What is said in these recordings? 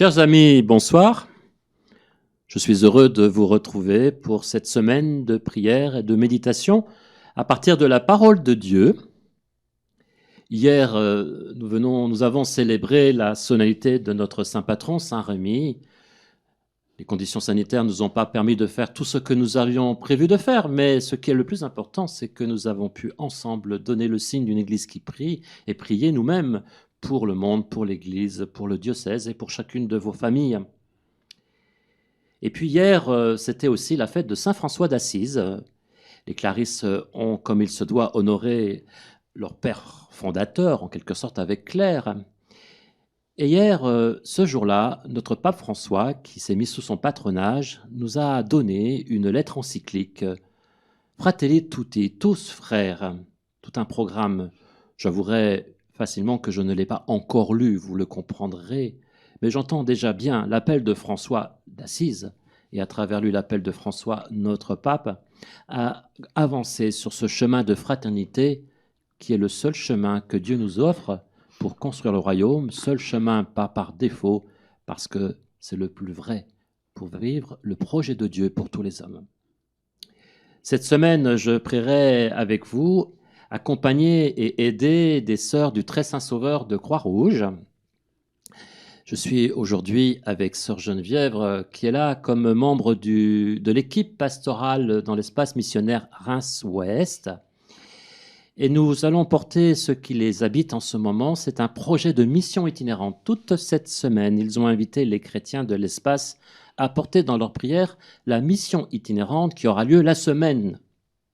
Chers amis, bonsoir. Je suis heureux de vous retrouver pour cette semaine de prière et de méditation à partir de la parole de Dieu. Hier, nous avons célébré la solennité de notre saint patron, Saint Rémy. Les conditions sanitaires ne nous ont pas permis de faire tout ce que nous avions prévu de faire, mais ce qui est le plus important, c'est que nous avons pu ensemble donner le signe d'une Église qui prie et prier nous-mêmes pour le monde, pour l'Église, pour le diocèse et pour chacune de vos familles. Et puis hier, c'était aussi la fête de Saint François d'Assise. Les Clarisses ont, comme il se doit, honoré leur père fondateur, en quelque sorte, avec Claire. Et hier, ce jour-là, notre pape François, qui s'est mis sous son patronage, nous a donné une lettre encyclique. Fratelli tutti, tous frères, tout un programme. J'avouerai facilement que je ne l'ai pas encore lu, vous le comprendrez, mais j'entends déjà bien l'appel de François d'Assise, et à travers lui l'appel de François, notre pape, à avancer sur ce chemin de fraternité qui est le seul chemin que Dieu nous offre pour construire le royaume, seul chemin pas par défaut, parce que c'est le plus vrai pour vivre le projet de Dieu pour tous les hommes. Cette semaine, je prierai avec vous, accompagner et aider des sœurs du Très Saint Sauveur de Croix-Rouge. Je suis aujourd'hui avec sœur Geneviève qui est là comme membre de l'équipe pastorale dans l'espace missionnaire Reims-Ouest. Et nous allons porter ce qui les habite en ce moment. C'est un projet de mission itinérante. Toute cette semaine, ils ont invité les chrétiens de l'espace à porter dans leur prière la mission itinérante qui aura lieu la semaine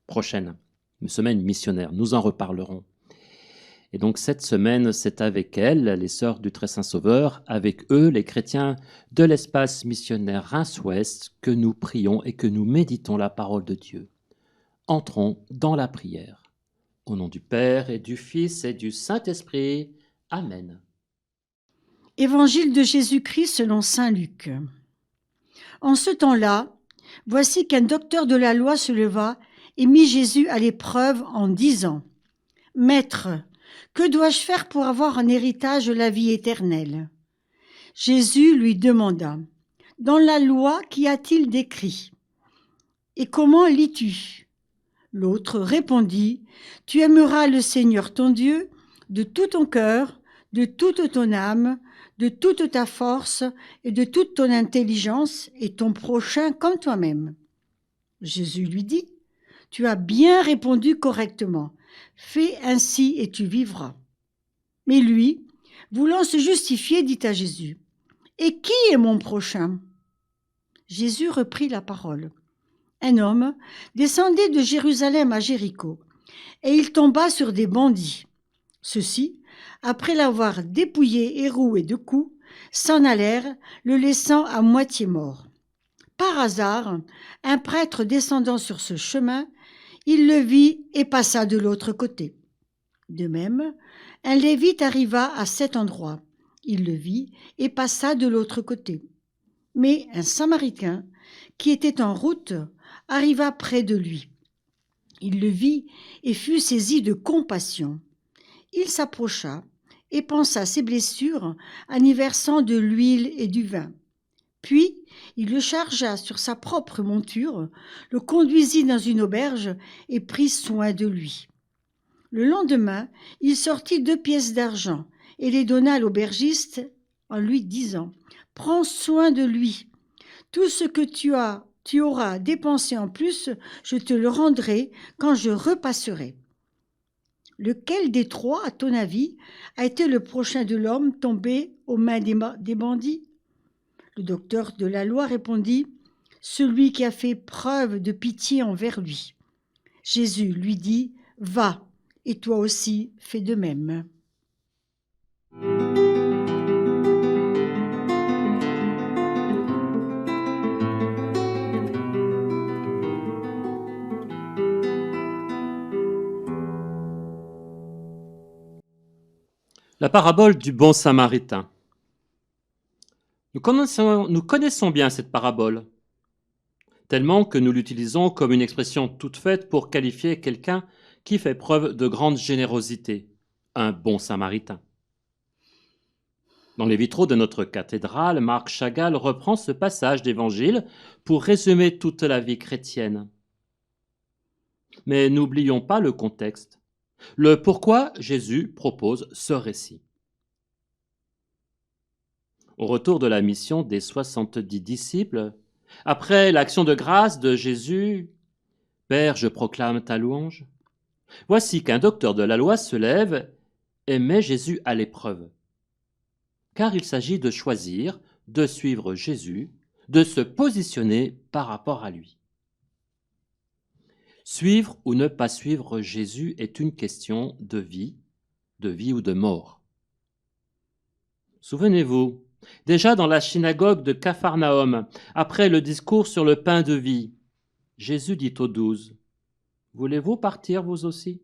prochaine, une semaine missionnaire. Nous en reparlerons. Et donc cette semaine, c'est avec elles, les sœurs du Très Saint Sauveur, avec eux, les chrétiens de l'espace missionnaire Reims-Ouest, que nous prions et que nous méditons la parole de Dieu. Entrons dans la prière. Au nom du Père et du Fils et du Saint-Esprit. Amen. Évangile de Jésus-Christ selon saint Luc. En ce temps-là, voici qu'un docteur de la loi se leva et mit Jésus à l'épreuve en disant : « Maître, que dois-je faire pour avoir en héritage la vie éternelle ?» Jésus lui demanda : « Dans la loi, qu'y a-t-il d'écrit ? Et comment lis-tu ? » L'autre répondit : « Tu aimeras le Seigneur ton Dieu de tout ton cœur, de toute ton âme, de toute ta force et de toute ton intelligence, et ton prochain comme toi-même. » Jésus lui dit : « Tu as bien répondu correctement. Fais ainsi et tu vivras. » Mais lui, voulant se justifier, dit à Jésus : « Et qui est mon prochain ?» Jésus reprit la parole. Un homme descendait de Jérusalem à Jéricho, et il tomba sur des bandits. Ceux-ci, après l'avoir dépouillé et roué de coups, s'en allèrent, le laissant à moitié mort. Par hasard, un prêtre descendant sur ce chemin, il le vit et passa de l'autre côté. De même, un lévite arriva à cet endroit. Il le vit et passa de l'autre côté. Mais un Samaritain, qui était en route, arriva près de lui. Il le vit et fut saisi de compassion. Il s'approcha et pansa ses blessures en y versant de l'huile et du vin. Puis, il le chargea sur sa propre monture, le conduisit dans une auberge et prit soin de lui. Le lendemain, il sortit 2 pièces d'argent et les donna à l'aubergiste en lui disant : « Prends soin de lui. Tout ce que tu auras dépensé en plus, je te le rendrai quand je repasserai. » Lequel des 3, à ton avis, a été le prochain de l'homme tombé aux mains des bandits ? Le docteur de la loi répondit : « Celui qui a fait preuve de pitié envers lui. » Jésus lui dit : « Va, et toi aussi fais de même. » La parabole du bon samaritain. Nous connaissons bien cette parabole, tellement que nous l'utilisons comme une expression toute faite pour qualifier quelqu'un qui fait preuve de grande générosité, un bon samaritain. Dans les vitraux de notre cathédrale, Marc Chagall reprend ce passage d'Évangile pour résumer toute la vie chrétienne. Mais n'oublions pas le contexte, le pourquoi Jésus propose ce récit. Au retour de la mission des 70 disciples, après l'action de grâce de Jésus, « Père, je proclame ta louange », voici qu'un docteur de la loi se lève et met Jésus à l'épreuve. Car il s'agit de choisir, de suivre Jésus, de se positionner par rapport à lui. Suivre ou ne pas suivre Jésus est une question de vie ou de mort. Souvenez-vous, déjà dans la synagogue de Capharnaüm, après le discours sur le pain de vie, Jésus dit aux 12, « Voulez-vous partir vous aussi ?»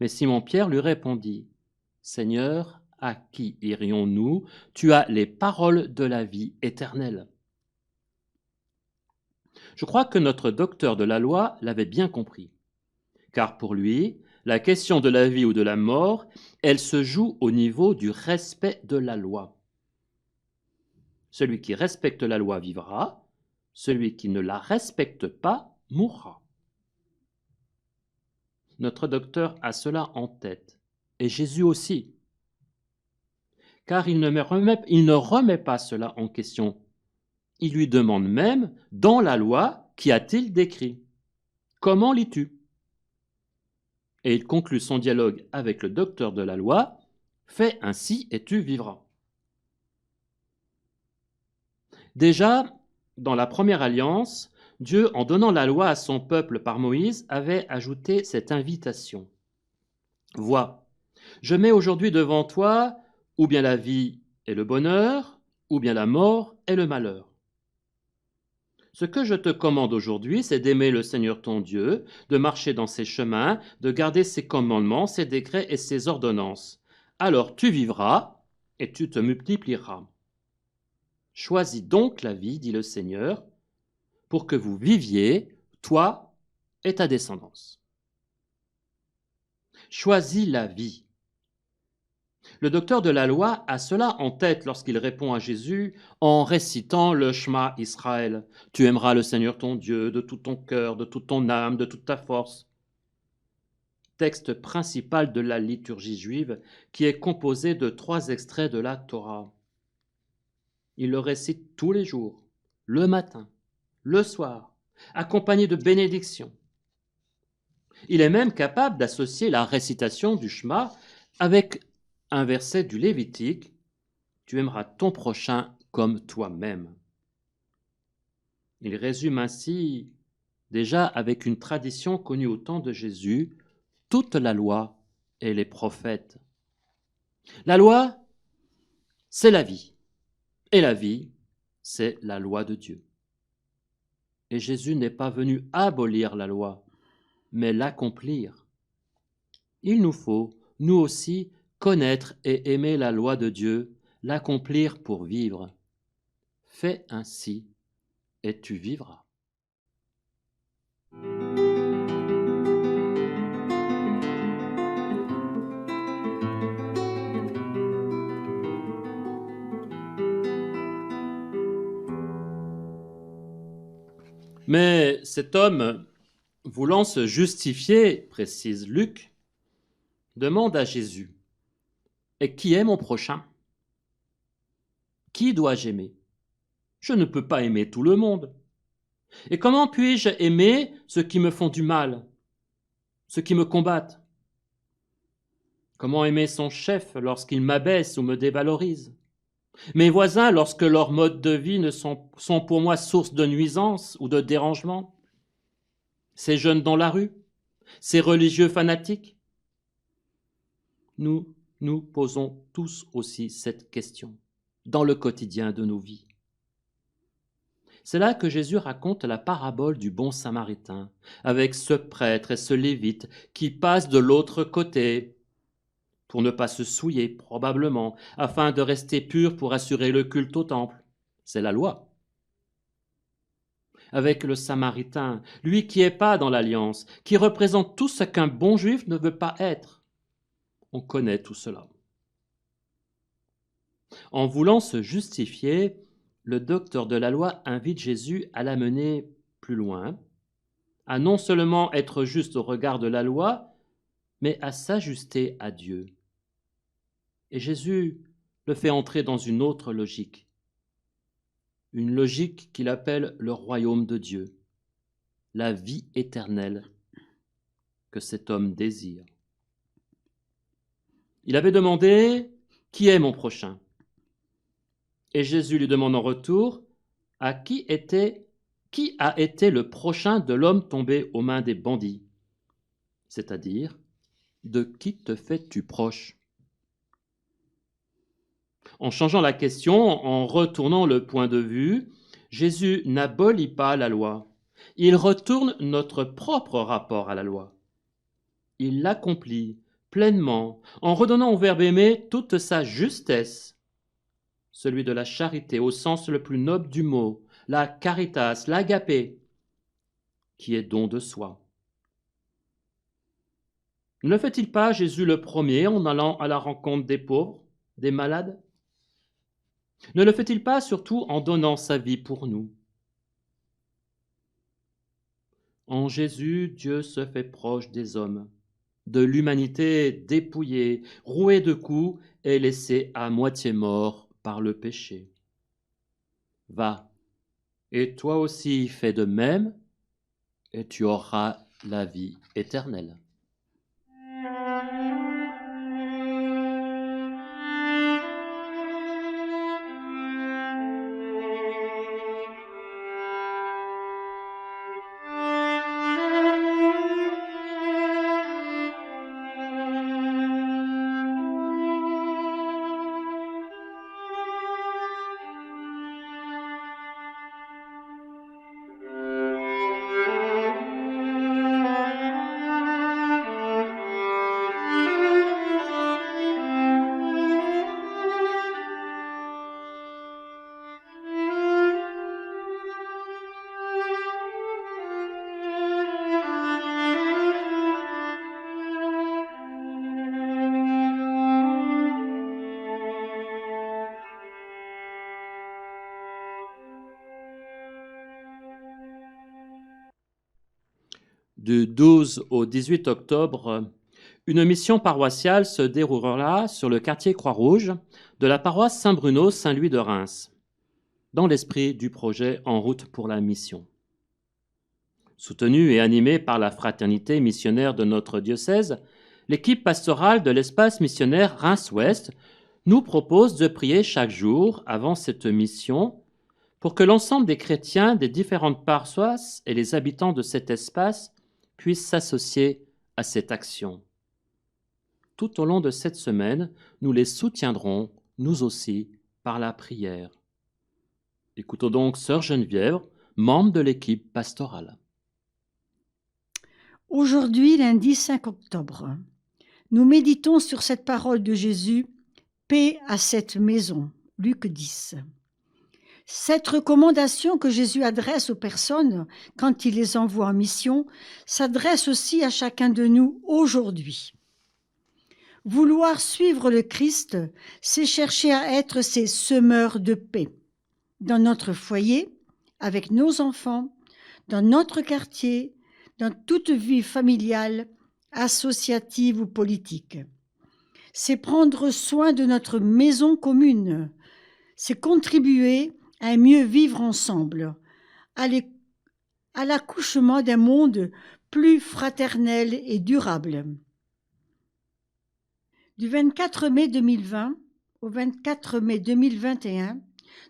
Mais Simon-Pierre lui répondit, « Seigneur, à qui irions-nous? Tu as les paroles de la vie éternelle. » Je crois que notre docteur de la loi l'avait bien compris, car pour lui, la question de la vie ou de la mort, elle se joue au niveau du respect de la loi. Celui qui respecte la loi vivra, celui qui ne la respecte pas mourra. Notre docteur a cela en tête, et Jésus aussi, car il ne remet pas cela en question. Il lui demande même, dans la loi, qu'y a-t-il décrit? Comment lis-tu? Et il conclut son dialogue avec le docteur de la loi, fais ainsi et tu vivras. Déjà, dans la première alliance, Dieu, en donnant la loi à son peuple par Moïse, avait ajouté cette invitation. Vois, je mets aujourd'hui devant toi ou bien la vie et le bonheur, ou bien la mort et le malheur. Ce que je te commande aujourd'hui, c'est d'aimer le Seigneur ton Dieu, de marcher dans ses chemins, de garder ses commandements, ses décrets et ses ordonnances. Alors tu vivras et tu te multiplieras. Choisis donc la vie, dit le Seigneur, pour que vous viviez, toi et ta descendance. Choisis la vie. Le docteur de la loi a cela en tête lorsqu'il répond à Jésus en récitant le Shema Israël. Tu aimeras le Seigneur ton Dieu de tout ton cœur, de toute ton âme, de toute ta force. Texte principal de la liturgie juive qui est composé de 3 extraits de la Torah. Il le récite tous les jours, le matin, le soir, accompagné de bénédictions. Il est même capable d'associer la récitation du Shema avec un verset du Lévitique, tu aimeras ton prochain comme toi-même. Il résume ainsi, déjà avec une tradition connue au temps de Jésus, toute la loi et les prophètes. La loi, c'est la vie, et la vie, c'est la loi de Dieu. Et Jésus n'est pas venu abolir la loi, mais l'accomplir. Il nous faut, nous aussi, connaître et aimer la loi de Dieu, l'accomplir pour vivre. Fais ainsi et tu vivras. Mais cet homme, voulant se justifier, précise Luc, demande à Jésus, « Et qui est mon prochain? Qui dois-je aimer? Je ne peux pas aimer tout le monde. Et comment puis-je aimer ceux qui me font du mal, ceux qui me combattent? Comment aimer son chef lorsqu'il m'abaisse ou me dévalorise? Mes voisins lorsque leurs modes de vie sont pour moi source de nuisance ou de dérangement? Ces jeunes dans la rue? Ces religieux fanatiques? » Nous nous posons tous aussi cette question dans le quotidien de nos vies. C'est là que Jésus raconte la parabole du bon samaritain, avec ce prêtre et ce lévite qui passent de l'autre côté pour ne pas se souiller probablement, afin de rester pur pour assurer le culte au temple. C'est la loi. Avec le samaritain, lui qui n'est pas dans l'alliance, qui représente tout ce qu'un bon juif ne veut pas être. On connaît tout cela. En voulant se justifier, le docteur de la loi invite Jésus à la mener plus loin, à non seulement être juste au regard de la loi, mais à s'ajuster à Dieu. Et Jésus le fait entrer dans une autre logique, une logique qu'il appelle le royaume de Dieu, la vie éternelle que cet homme désire. Il avait demandé « Qui est mon prochain ?» Et Jésus lui demande en retour « Qui a été le prochain de l'homme tombé aux mains des bandits ?» C'est-à-dire « De qui te fais-tu proche ?» En changeant la question, en retournant le point de vue, Jésus n'abolit pas la loi. Il retourne notre propre rapport à la loi. Il l'accomplit pleinement en redonnant au Verbe aimé toute sa justesse, celui de la charité au sens le plus noble du mot, la caritas, l'agapé, qui est don de soi. Ne le fait-il pas, Jésus, le premier, en allant à la rencontre des pauvres, des malades ? Ne le fait-il pas surtout en donnant sa vie pour nous ? En Jésus, Dieu se fait proche des hommes, de l'humanité dépouillée, rouée de coups et laissée à moitié mort par le péché. Va, et toi aussi fais de même, et tu auras la vie éternelle. Du 12 au 18 octobre, une mission paroissiale se déroulera sur le quartier Croix-Rouge de la paroisse Saint-Bruno Saint-Louis de Reims, dans l'esprit du projet En route pour la mission. Soutenue et animée par la fraternité missionnaire de notre diocèse, l'équipe pastorale de l'espace missionnaire Reims-Ouest nous propose de prier chaque jour avant cette mission pour que l'ensemble des chrétiens des différentes paroisses et les habitants de cet espace puissent s'associer à cette action. Tout au long de cette semaine, nous les soutiendrons, nous aussi, par la prière. Écoutons donc Sœur Geneviève, membre de l'équipe pastorale. Aujourd'hui, lundi 5 octobre, nous méditons sur cette parole de Jésus, « Paix à cette maison », Luc 10. Cette recommandation que Jésus adresse aux personnes quand il les envoie en mission s'adresse aussi à chacun de nous aujourd'hui. Vouloir suivre le Christ, c'est chercher à être ses semeurs de paix, dans notre foyer, avec nos enfants, dans notre quartier, dans toute vie familiale, associative ou politique. C'est prendre soin de notre maison commune, c'est contribuer à mieux vivre ensemble, à l'accouchement d'un monde plus fraternel et durable. Du 24 mai 2020 au 24 mai 2021,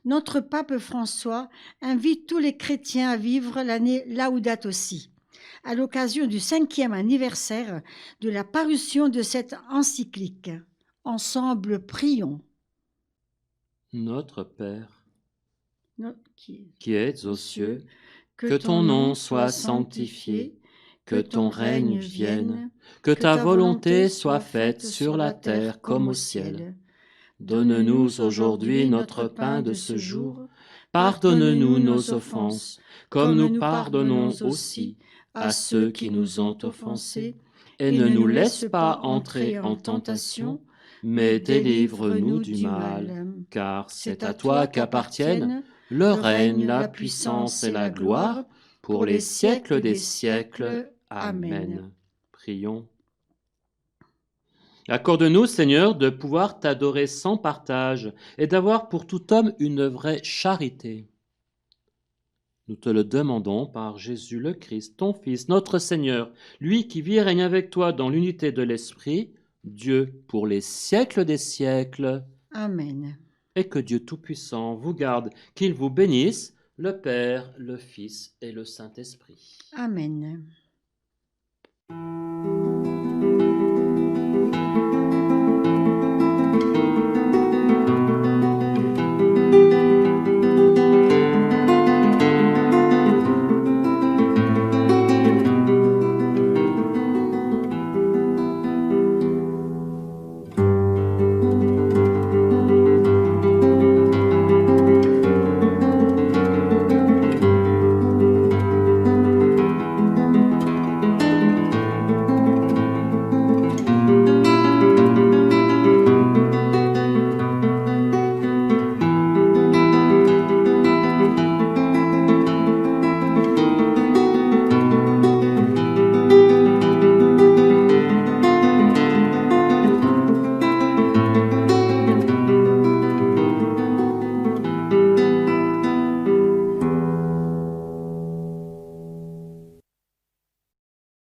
notre pape François invite tous les chrétiens à vivre l'année Laudato Si, à l'occasion du 5e anniversaire de la parution de cette encyclique. Ensemble, prions. Notre Père, qui êtes aux cieux, que ton nom soit sanctifié, que ton règne vienne, que ta volonté soit faite sur la terre comme au ciel. Donne-nous aujourd'hui notre pain de ce jour. Pardonne-nous nos offenses, comme nous pardonnons aussi à ceux qui nous ont offensés. Et ne nous laisse pas entrer en tentation, mais délivre-nous du mal, car c'est à toi qu'appartiennent le règne, la puissance et la gloire, pour les siècles des siècles. Amen. Prions. Accorde-nous, Seigneur, de pouvoir t'adorer sans partage et d'avoir pour tout homme une vraie charité. Nous te le demandons par Jésus le Christ, ton Fils, notre Seigneur, lui qui vit et règne avec toi dans l'unité de l'Esprit, Dieu pour les siècles des siècles. Amen. Et que Dieu Tout-Puissant vous garde, qu'il vous bénisse, le Père, le Fils et le Saint-Esprit. Amen.